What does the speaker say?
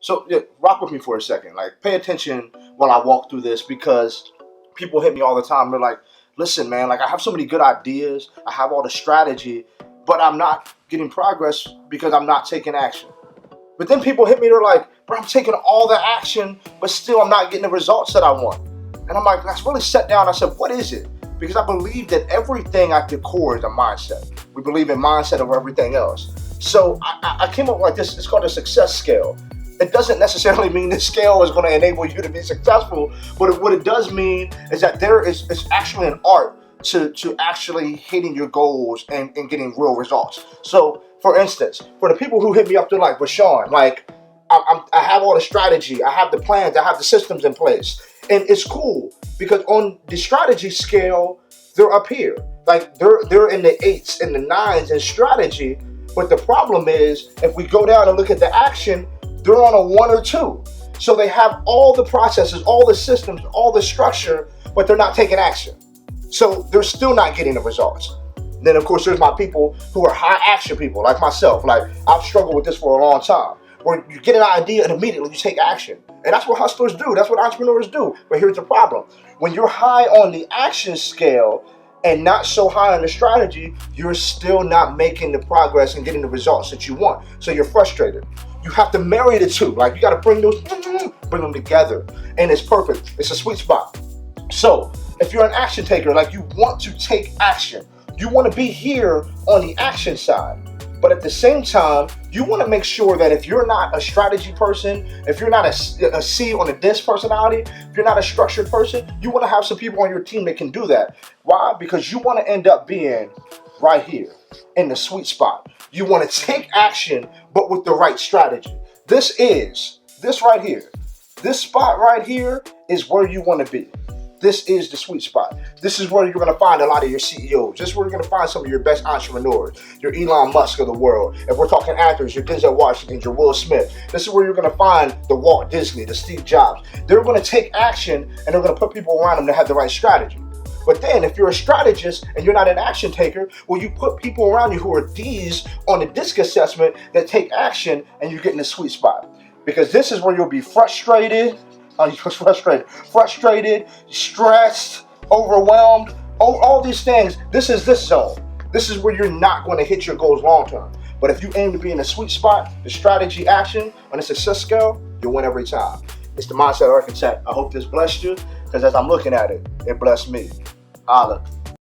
So yeah, rock with me for a second. Like, pay attention while I walk through this because people hit me all the time. They're like, "Listen, man. Like, I have so many good ideas. I have all the strategy, but I'm not getting progress because I'm not taking action." But then people hit me. They're like, "Bro, I'm taking all the action, but still I'm not getting the results that I want." And I'm like, let's really sit down. I said, "What is it?" Because I believe that everything at the core is a mindset. We believe in mindset over everything else. So I came up with like this. It's called a success scale. It doesn't necessarily mean this scale is going to enable you to be successful, but what it does mean is that there is it's actually an art to actually hitting your goals and getting real results. So, for instance, for the people who hit me up, they're like, "Rousawn, like I have all the strategy, I have the plans, I have the systems in place," and it's cool because on the strategy scale, they're up here, like they're in the eights and the nines in strategy. But the problem is, if we go down and look at the action, they're on a one or two. So they have all the processes, all the systems, all the structure, but they're not taking action. So they're still not getting the results. Then of course there's my people who are high action people like myself. Like, I've struggled with this for a long time. Where you get an idea and immediately you take action. And that's what hustlers do. That's what entrepreneurs do. But here's the problem. When you're high on the action scale and not so high on the strategy, you're still not making the progress and getting the results that you want. So you're frustrated. You have to marry the two. Like, you got to bring them together. And it's perfect. It's a sweet spot. So if you're an action taker, like, you want to take action. You want to be here on the action side. But at the same time, you want to make sure that if you're not a strategy person, if you're not a C on a disc personality, if you're not a structured person, you want to have some people on your team that can do that. Why? Because you want to end up being right here in the sweet spot. You want to take action, but with the right strategy. This right here. This spot right here is where you want to be. This is the sweet spot. This is where you're going to find a lot of your CEOs. This is where you're going to find some of your best entrepreneurs, your Elon Musk of the world. If we're talking actors, your Denzel Washington, your Will Smith. This is where you're going to find the Walt Disney, the Steve Jobs. They're going to take action and they're going to put people around them that have the right strategy. But then if you're a strategist and you're not an action taker, well, you put people around you who are D's on the DISC assessment that take action and you get in the sweet spot. Because this is where you'll be frustrated, stressed, overwhelmed, all these things. This is this zone. This is where you're not going to hit your goals long term. But if you aim to be in a sweet spot, the strategy action on a success scale, you'll win every time. It's the Mindset Architect. I hope this blessed you, because as I'm looking at it, it blessed me. Holla.